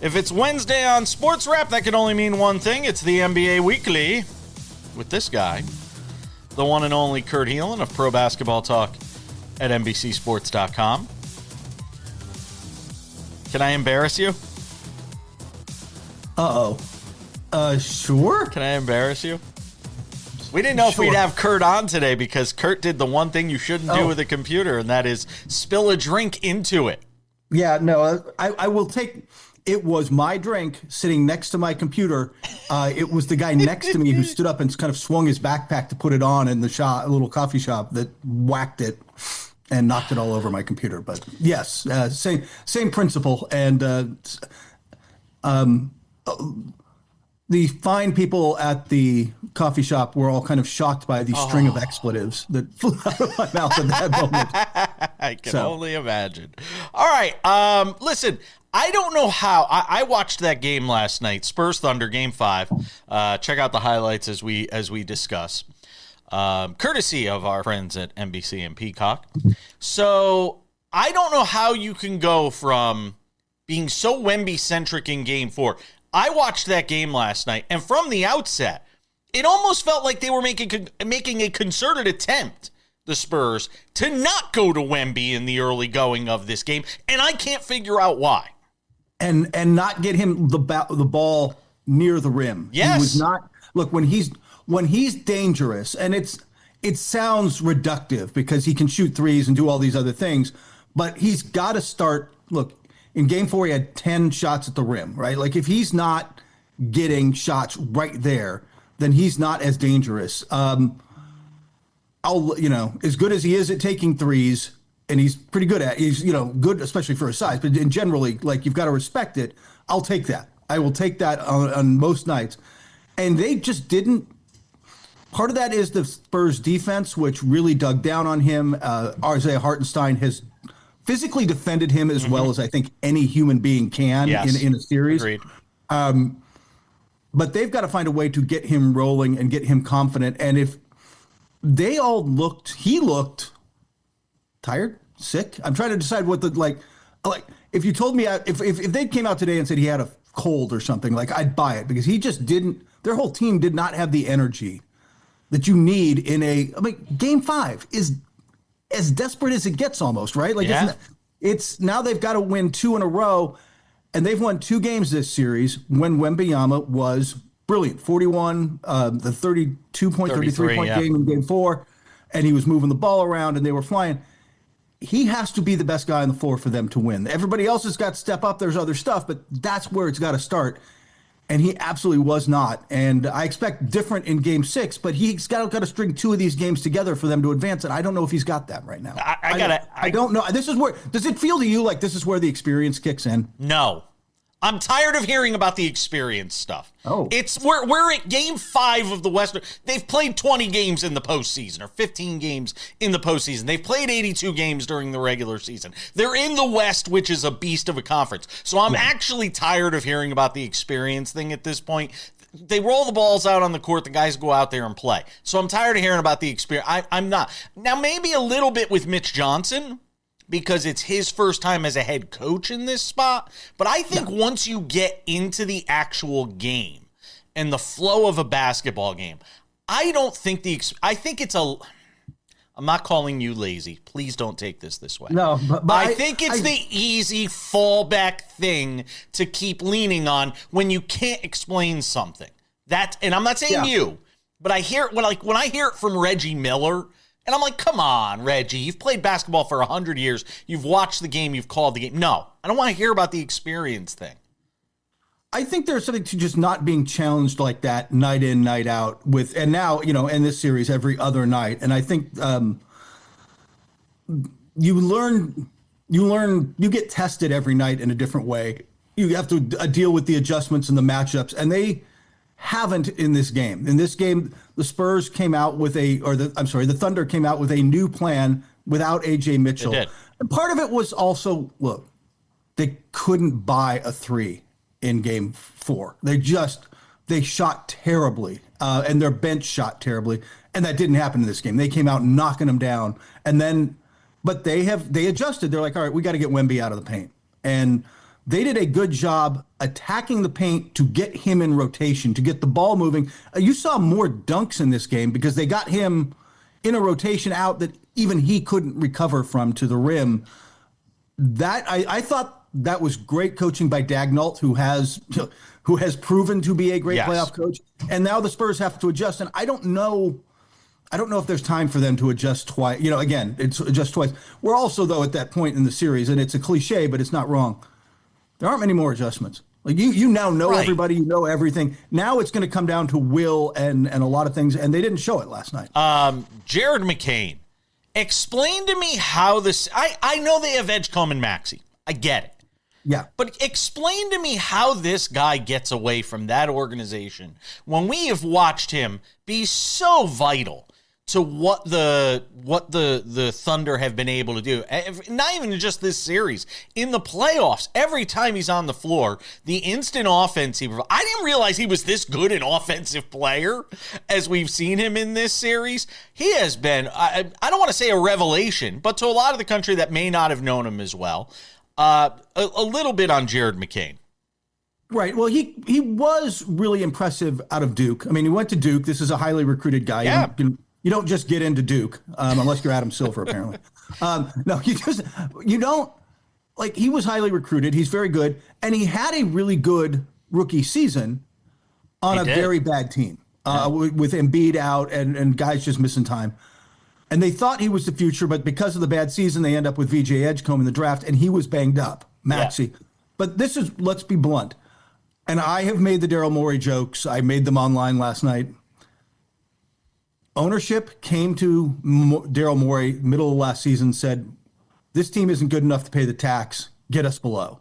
If it's Wednesday on SportsWrap, that can only mean one thing. It's the NBA Weekly with this guy, the one and only Kurt Helin of Pro Basketball Talk at NBCSports.com. Can I embarrass you? Sure. Can I embarrass you? We didn't know if we'd have Kurt on today because Kurt did the one thing you shouldn't do with a computer, and that is spill a drink into it. Yeah, no, I will take... It was my drink sitting next to my computer. It was the guy next to me who stood up and kind of swung his backpack to put it on in the shop, a little coffee shop, that whacked it and knocked it all over my computer. But yes, same principle. And the fine people at the coffee shop were all kind of shocked by the string of expletives that flew out of my mouth at that moment. I can only imagine. All right, listen. I don't know how. I watched that game last night, Spurs Thunder, Game 5. Check out the highlights as we discuss, courtesy of our friends at NBC and Peacock. So I don't know how you can go from being so Wemby-centric in Game 4. I watched that game last night, and from the outset, it almost felt like they were making a concerted attempt, the Spurs, to not go to Wemby in the early going of this game, and I can't figure out why. And not get him the ball near the rim. Yes. He was not. Look, when he's dangerous, and it sounds reductive because he can shoot threes and do all these other things, but he's got to start. Look, in Game 4 he had 10 shots at the rim, right? Like if he's not getting shots right there, then he's not as dangerous. As good as he is at taking threes. And he's pretty good at it. He's, good, especially for his size. But generally, like, you've got to respect it. I'll take that. I will take that on most nights. And they just didn't. Part of that is the Spurs defense, which really dug down on him. Isaiah Hartenstein has physically defended him as well as I think any human being can in a series. Agreed. But they've got to find a way to get him rolling and get him confident. And if they all he looked tired, sick. I'm trying to decide what like if you told me if they came out today and said he had a cold or something, like I'd buy it because he just didn't. Their whole team did not have the energy that you need in Game 5 is as desperate as it gets almost, right? Like it's now they've got to win 2 in a row, and they've won 2 games this series when Wembanyama was brilliant. 41, the 33 point game in Game 4, and he was moving the ball around and they were flying. He has to be the best guy on the floor for them to win. Everybody else has got to step up. There's other stuff, but that's where it's got to start. And he absolutely was not. And I expect different in Game 6, but he's got to string 2 of these games together for them to advance. And I don't know if he's got that right now. I don't know. This is where, does it feel to you like this is where the experience kicks in? No. I'm tired of hearing about the experience stuff. Oh. We're at Game 5 of the Western. They've played 20 games in the postseason or 15 games in the postseason. They've played 82 games during the regular season. They're in the West, which is a beast of a conference. So I'm actually tired of hearing about the experience thing at this point. They roll the balls out on the court. The guys go out there and play. So I'm tired of hearing about the experience. I'm not. Now, maybe a little bit with Mitch Johnson, because it's his first time as a head coach in this spot. But I think once you get into the actual game and the flow of a basketball game, I think I'm not calling you lazy. Please don't take this way. No, but I think it's the easy fallback thing to keep leaning on when you can't explain something. And I'm not saying you, but I hear when I hear it from Reggie Miller. And I'm like, come on, Reggie, you've played basketball for 100 years. You've watched the game. You've called the game. No, I don't want to hear about the experience thing. I think there's something to just not being challenged like that night in, night out and now, in this series, every other night. And I think you get tested every night in a different way. You have to deal with the adjustments and the matchups, and they haven't in this game. In this game, the Spurs came out with the Thunder came out with a new plan without A.J. Mitchell. They did. And part of it was also, look, they couldn't buy a 3 in Game 4. They shot terribly, and their bench shot terribly, and that didn't happen in this game. They came out knocking them down, but they adjusted. They're like, all right, we got to get Wemby out of the paint, and they did a good job attacking the paint to get him in rotation, to get the ball moving. You saw more dunks in this game because they got him in a rotation out that even he couldn't recover from to the rim. That I thought that was great coaching by Dagnall, who has proven to be a great playoff coach. And now the Spurs have to adjust. And I don't know if there's time for them to adjust twice. Again, it's adjust twice. We're also, though, at that point in the series, and it's a cliche, but it's not wrong. There aren't many more adjustments. Like you now know everybody, you know everything. Now it's going to come down to will and a lot of things, and they didn't show it last night. Jared McCain, explain to me how this. I know they have Edgecombe and Maxey. I get it. Yeah. But explain to me how this guy gets away from that organization when we have watched him be so vital to what the Thunder have been able to do. Not even just this series. In the playoffs, every time he's on the floor, the instant offense he provides. I didn't realize he was this good an offensive player as we've seen him in this series. He has been, I don't want to say a revelation, but to a lot of the country that may not have known him as well, a little bit on Jared McCain. Right. Well, he was really impressive out of Duke. I mean, he went to Duke. This is a highly recruited guy. Yeah. You don't just get into Duke unless you're Adam Silver, apparently. No, you don't. Like, he was highly recruited. He's very good. And he had a really good rookie season on a very bad team with Embiid out and guys just missing time. And they thought he was the future, but because of the bad season, they end up with VJ Edgecombe in the draft, and he was banged up, Maxey. Yeah. But this is, let's be blunt. And I have made the Daryl Morey jokes. I made them online last night. Ownership came to Daryl Morey middle of last season, said, this team isn't good enough to pay the tax. Get us below.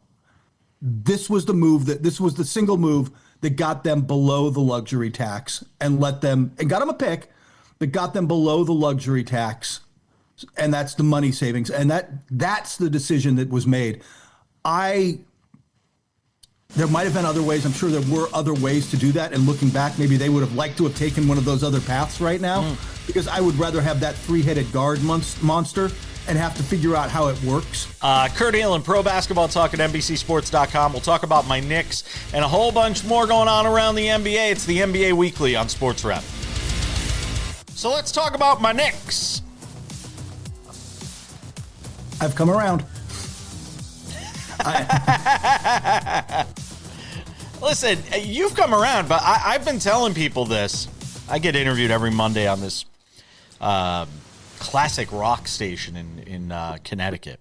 This was the single move that got them below the luxury tax and got them a pick that got them below the luxury tax. And that's the money savings. And that's the decision that was made. There might have been other ways. I'm sure there were other ways to do that. And looking back, maybe they would have liked to have taken one of those other paths right now, because I would rather have that three-headed guard monster and have to figure out how it works. Kurt Helin, Pro Basketball Talk at NBCSports.com. We'll talk about my Knicks and a whole bunch more going on around the NBA. It's the NBA Weekly on SportsWrap. So let's talk about my Knicks. I've come around. Listen, you've come around, but I've been telling people this. I get interviewed every Monday on this classic rock station in Connecticut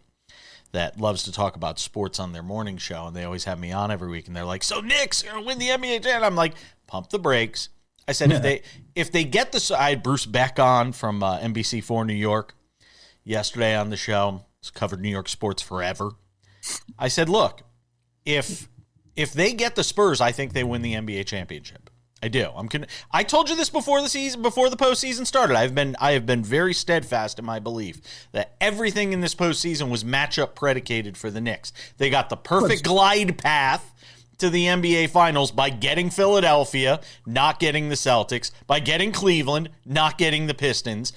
that loves to talk about sports on their morning show, and they always have me on every week, and they're like, so Knicks are going to win the NBA championship. I'm like, pump the brakes. I said, if they get this, I had Bruce Beck on from NBC4 New York yesterday on the show. He's covered New York sports forever. I said, look, if they get the Spurs, I think they win the NBA championship. I do. I told you this before the season, before the postseason started. I have been very steadfast in my belief that everything in this postseason was matchup predicated for the Knicks. They got the perfect glide path to the NBA Finals by getting Philadelphia, not getting the Celtics, by getting Cleveland, not getting the Pistons.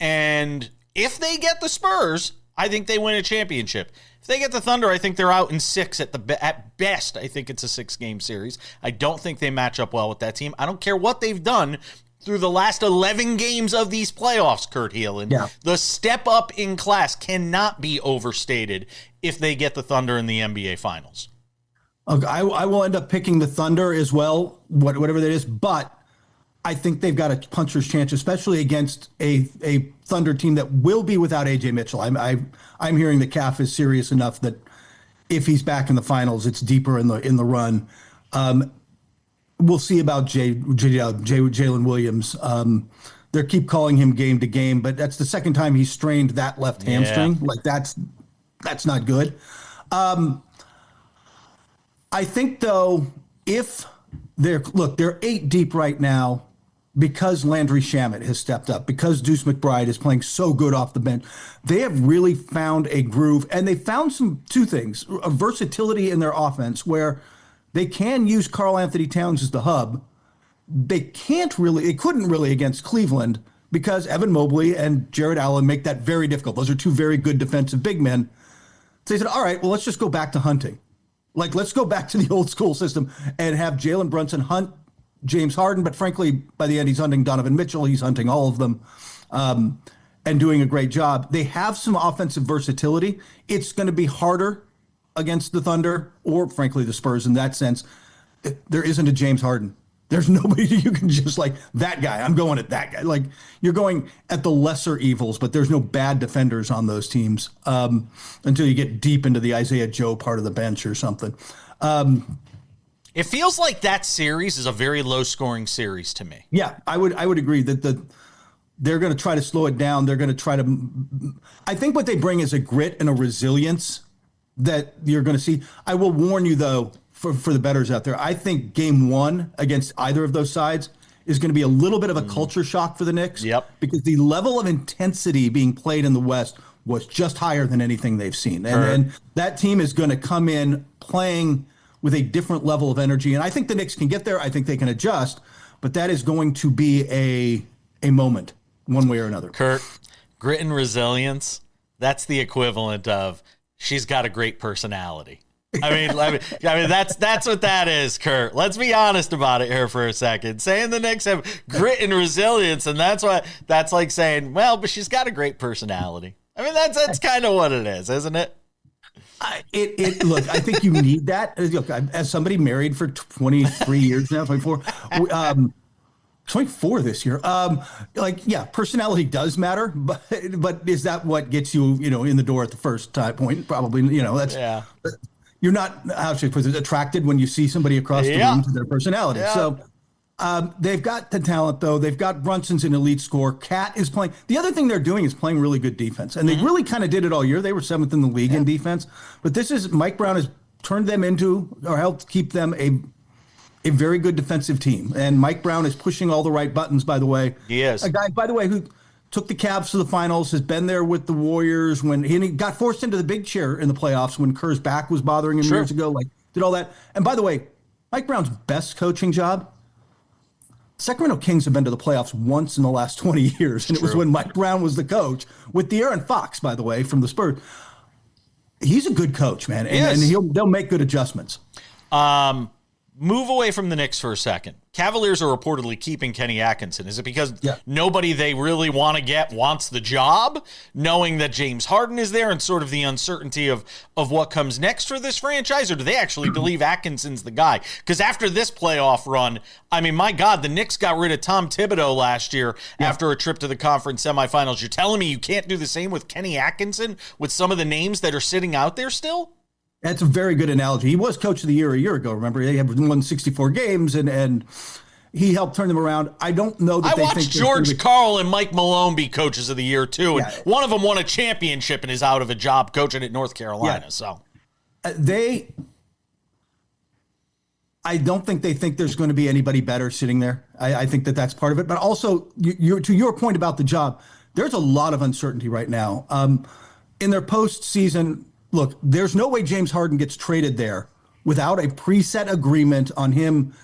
And if they get the Spurs, I think they win a championship. If they get the Thunder, I think they're out in 6 at best. I think it's a 6-game series. I don't think they match up well with that team. I don't care what they've done through the last 11 games of these playoffs, Kurt Helin. Yeah. The step up in class cannot be overstated if they get the Thunder in the NBA Finals. Okay, I will end up picking the Thunder as well, whatever that is, but I think they've got a puncher's chance, especially against a Thunder team that will be without AJ Mitchell. I'm hearing the calf is serious enough that if he's back in the finals, it's deeper in the run. We'll see about Jalen Williams. They keep calling him game to game, but that's the second time he's strained that left hamstring. Like that's not good. I think though, if they're 8 deep right now, because Landry Shamet has stepped up, because Deuce McBride is playing so good off the bench, they have really found a groove, and they found two things: a versatility in their offense where they can use Karl Anthony Towns as the hub. They couldn't really against Cleveland because Evan Mobley and Jared Allen make that very difficult. Those are two very good defensive big men. So they said, all right, well, let's just go back to hunting. Like, let's go back to the old school system and have Jalen Brunson hunt James Harden. But frankly, by the end, he's hunting Donovan Mitchell. He's hunting all of them and doing a great job. They have some offensive versatility. It's going to be harder against the Thunder or, frankly, the Spurs in that sense. There isn't a James Harden. There's nobody you can just like, that guy, I'm going at that guy. Like, you're going at the lesser evils, but there's no bad defenders on those teams until you get deep into the Isaiah Joe part of the bench or something. It feels like that series is a very low-scoring series to me. Yeah, I would agree that they're going to try to slow it down. They're going to try to – I think what they bring is a grit and a resilience that you're going to see. I will warn you, though, for the bettors out there, I think game one against either of those sides is going to be a little bit of a culture shock for the Knicks. Yep. Because the level of intensity being played in the West was just higher than anything they've seen. And that team is going to come in playing with a different level of energy. And I think the Knicks can get there. I think they can adjust. But that is going to be a moment one way or another. Kurt, grit and resilience, that's the equivalent of she's got a great personality. I mean, that's what that is, Kurt. Let's be honest about it here for a second. Saying the Knicks have grit and resilience, and that's like saying, well, but she's got a great personality. I mean, that's kind of what it is, isn't it? Look, I think you need that. Look, as somebody married for 23 years now, 24, 24 this year. Personality does matter, but is that what gets you, in the door at the first point? Probably, that's. Yeah. You're not, how should I put it, attracted when you see somebody across the room to their personality. Yeah. So they've got the talent, though. They've got Brunson's an elite scorer. Cat is playing. The other thing they're doing is playing really good defense. And they really kind of did it all year. They were 7th in the league in defense. But Mike Brown has turned them into, or helped keep them a very good defensive team. And Mike Brown is pushing all the right buttons, by the way. He is. A guy, by the way, who took the Cavs to the finals, has been there with the Warriors when he got forced into the big chair in the playoffs when Kerr's back was bothering him years ago, did all that. And by the way, Mike Brown's best coaching job, Sacramento Kings have been to the playoffs once in the last 20 years, and it was when Mike Brown was the coach with De'Aaron Fox, by the way, from the Spurs. He's a good coach, man, and they'll make good adjustments. Move away from the Knicks for a second. Cavaliers are reportedly keeping Kenny Atkinson. Is it because nobody they really want to get wants the job, knowing that James Harden is there and sort of the uncertainty of what comes next for this franchise? Or do they actually believe Atkinson's the guy? Because after this playoff run, I mean, my God, the Knicks got rid of Tom Thibodeau last year after a trip to the conference semifinals. You're telling me you can't do the same with Kenny Atkinson with some of the names that are sitting out there still? That's a very good analogy. He was coach of the year a year ago. Remember, they had won 64 games, and he helped turn them around. I don't know that I watched George Karl and Mike Malone be coaches of the year too, and one of them won a championship and is out of a job coaching at North Carolina. So I don't think they think there's going to be anybody better sitting there. I think that's part of it. But also, to your point about the job, there's a lot of uncertainty right now. In their postseason. Look, there's no way James Harden gets traded there without a preset agreement on him.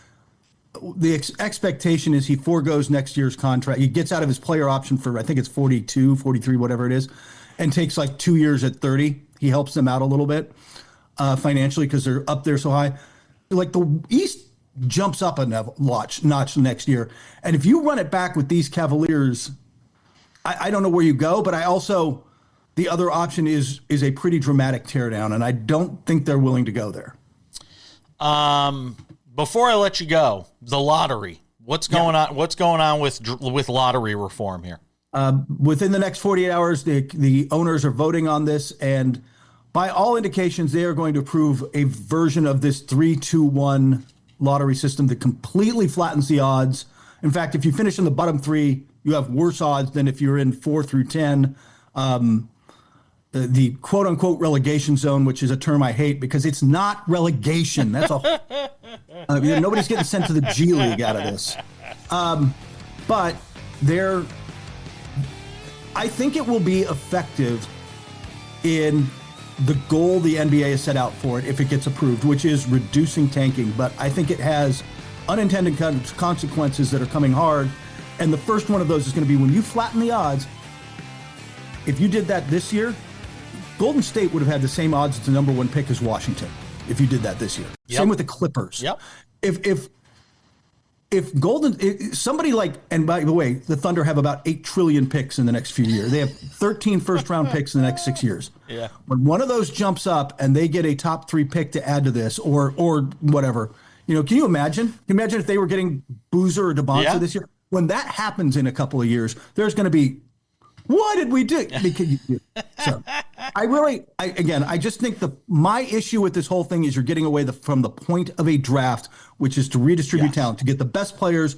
The expectation is he forgoes next year's contract. He gets out of his player option for, I think it's 42, 43, whatever it is, and takes like 2 years at 30. He helps them out a little bit financially because they're up there so high. Like the East jumps up a notch next year. And if you run it back with these Cavaliers, I don't know where you go, but I also... The other option is a pretty dramatic teardown, and I don't think they're willing to go there. Before I let you go, the lottery. What's going on? What's going on with lottery reform here? Within the next 48 hours, the owners are voting on this, and by all indications, they are going to approve a version of this 3-2-1 lottery system that completely flattens the odds. In fact, if you finish in the bottom 3, you have worse odds than if you're in 4 through 10. The quote-unquote relegation zone, which is a term I hate because it's not relegation. That's nobody's getting sent to the G League out of this. But I think it will be effective in the goal the NBA has set out for it if it gets approved, which is reducing tanking. But I think it has unintended consequences that are coming hard. And the first one of those is going to be when you flatten the odds. If you did that this year, Golden State would have had the same odds as the number 1 pick as Washington. if you did that this year. Yep. Same with the Clippers. Yep. If somebody like, and by the way, the Thunder have about 8 trillion picks in the next few years. They have 13 first-round picks in the next 6 years. Yeah. When one of those jumps up and they get a top 3 pick to add to this, or whatever, can you imagine? Can you imagine if they were getting Boozer or DeBonta this year? When that happens in a couple of years, there's going to be, what did we do? So I just think my issue with this whole thing is you're getting away from the point of a draft, which is to redistribute talent, to get the best players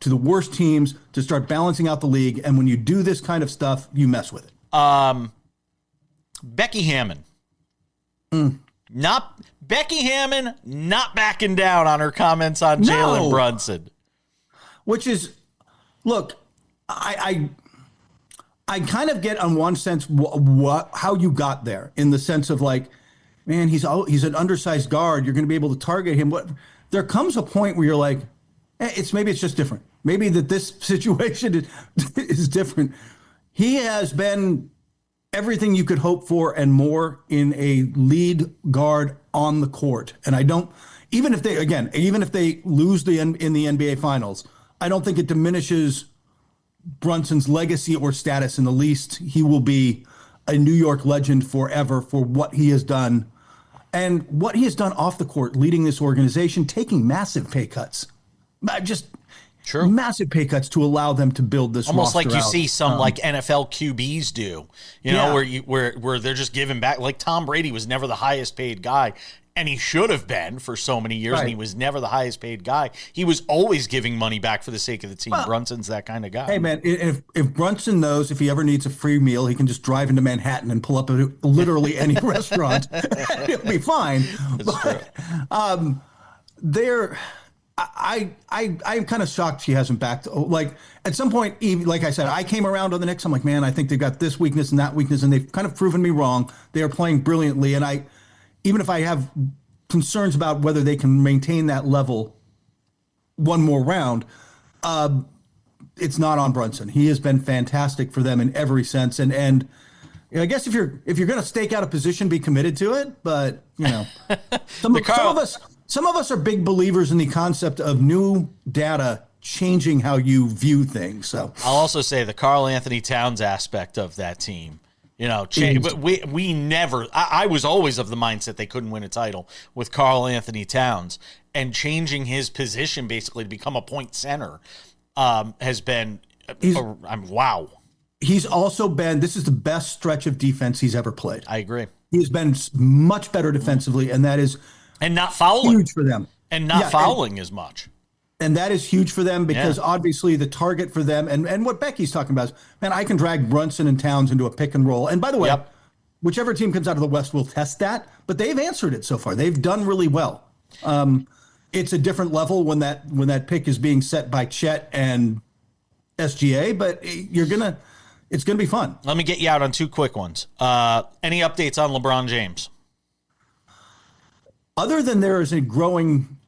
to the worst teams, to start balancing out the league. And when you do this kind of stuff, you mess with it. Becky Hammon. Becky Hammon not backing down on her comments on Jalen Brunson. Which is, look, I kind of get on one sense how you got there, in the sense of like, man, he's an undersized guard. You're going to be able to target him. There comes a point where you're like, maybe it's just different. Maybe that this situation is different. He has been everything you could hope for and more in a lead guard on the court. And I don't, even if they lose in the NBA Finals, I don't think it diminishes Brunson's legacy or status in the least. He will be a New York legend forever for what he has done, and what he has done off the court, leading this organization, taking massive pay cuts. True. Massive pay cuts to allow them to build this almost like you out. see some like NFL QBs do, where they're just giving back. Like Tom Brady was never the highest paid guy, and he should have been for so many years, and he was never the highest paid guy. He was always giving money back for the sake of the team. Well, Brunson's that kind of guy. Hey, man, if Brunson knows if he ever needs a free meal, he can just drive into Manhattan and pull up at literally any restaurant. He'll be fine. I'm kind of shocked she hasn't backed. Like, at some point, even, like I said, I came around on the Knicks. I'm like, man, I think they've got this weakness and that weakness, and they've kind of proven me wrong. They are playing brilliantly, and even if I have concerns about whether they can maintain that level one more round, it's not on Brunson. He has been fantastic for them in every sense, and I guess if you're going to stake out a position, be committed to it. But some of us are big believers in the concept of new data changing how you view things. So I'll also say the Karl Anthony Towns aspect of that team. We never. I was always of the mindset they couldn't win a title with Karl Anthony Towns, and changing his position basically to become a point center has been. Wow. He's also been. This is the best stretch of defense he's ever played. I agree. He's been much better defensively, and that is not fouling. Huge for them, and not fouling as much. And that is huge for them because obviously the target for them and what Becky's talking about is, man, I can drag Brunson and Towns into a pick and roll. And by the way, whichever team comes out of the West will test that, but they've answered it so far. They've done really well. It's a different level when that pick is being set by Chet and SGA, but it's gonna be fun. Let me get you out on 2 quick ones. Any updates on LeBron James? Other than there is a growing,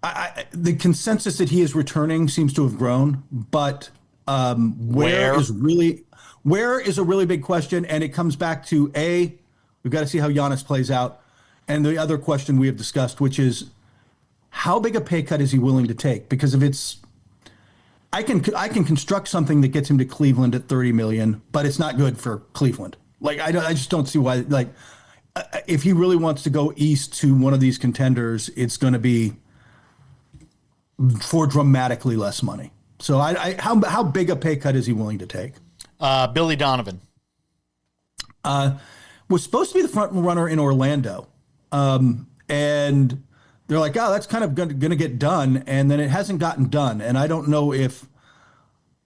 the consensus that he is returning seems to have grown, but where is a really big question, and it comes back to we've got to see how Giannis plays out, and the other question we have discussed, which is how big a pay cut is he willing to take? Because if it's, I can construct something that gets him to Cleveland at $30 million, but it's not good for Cleveland. Like I just don't see why. Like, if he really wants to go east to one of these contenders, it's going to be for dramatically less money. So how big a pay cut is he willing to take? Billy Donovan was supposed to be the front runner in Orlando. And they're like, oh, that's kind of going to get done. And then it hasn't gotten done. And I don't know if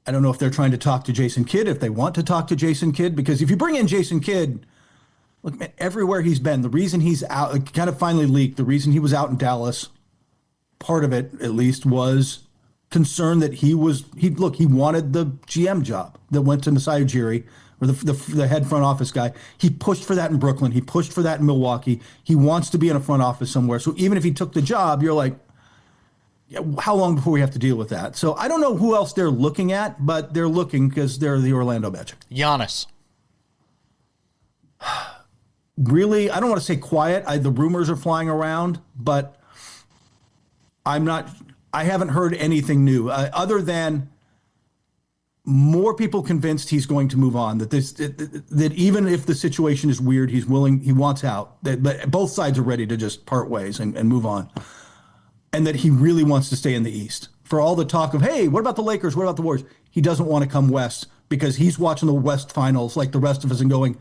they're trying to talk to Jason Kidd, if they want to talk to Jason Kidd, because if you bring in Jason Kidd, look, man, everywhere he's been, the reason he's out, it kind of finally leaked, the reason he was out in Dallas, part of it at least, was concern that he wanted the GM job that went to Masai Ujiri, or the head front office guy. He pushed for that in Brooklyn. He pushed for that in Milwaukee. He wants to be in a front office somewhere. So even if he took the job, you're like, how long before we have to deal with that? So I don't know who else they're looking at, but they're looking because they're the Orlando Magic. Giannis. really, I don't want to say quiet. The rumors are flying around, but I haven't heard anything new other than more people convinced he's going to move on, that even if the situation is weird, he wants out, that both sides are ready to just part ways and move on. And that he really wants to stay in the East. For all the talk of, hey, what about the Lakers? What about the Warriors? He doesn't want to come West because he's watching the West finals like the rest of us and going,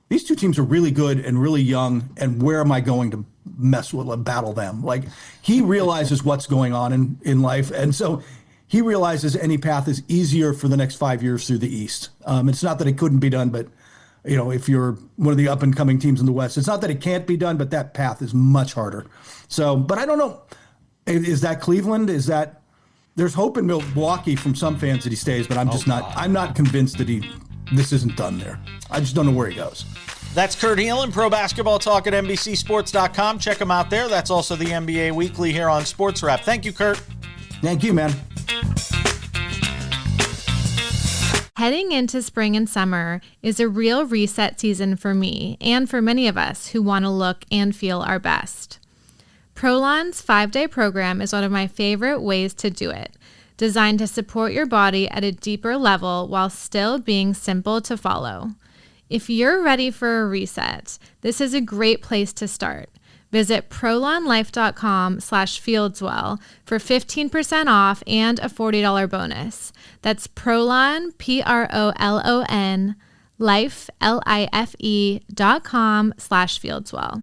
these two teams are really good and really young, and where am I going to mess with and battle them? Like, he realizes what's going on in life, and so he realizes any path is easier for the next 5 years through the East. It's not that it couldn't be done, but if you're one of the up-and-coming teams in the West, it's not that it can't be done, but that path is much harder. So, but I don't know. Is that Cleveland? There's hope in Milwaukee from some fans that he stays, but I'm not convinced that this isn't done there. I just don't know where he goes. That's Kurt Helin, Pro Basketball Talk at NBCSports.com. Check him out there. That's also the NBA Weekly here on SportsWrap. Thank you, Kurt. Thank you, man. Heading into spring and summer is a real reset season for me and for many of us who want to look and feel our best. Prolon's 5-day program is one of my favorite ways to do it, designed to support your body at a deeper level while still being simple to follow. If you're ready for a reset, this is a great place to start. Visit prolonlife.com/fieldswell for 15% off and a $40 bonus. That's Prolon, PROLON, life, LIFE.com/fieldswell.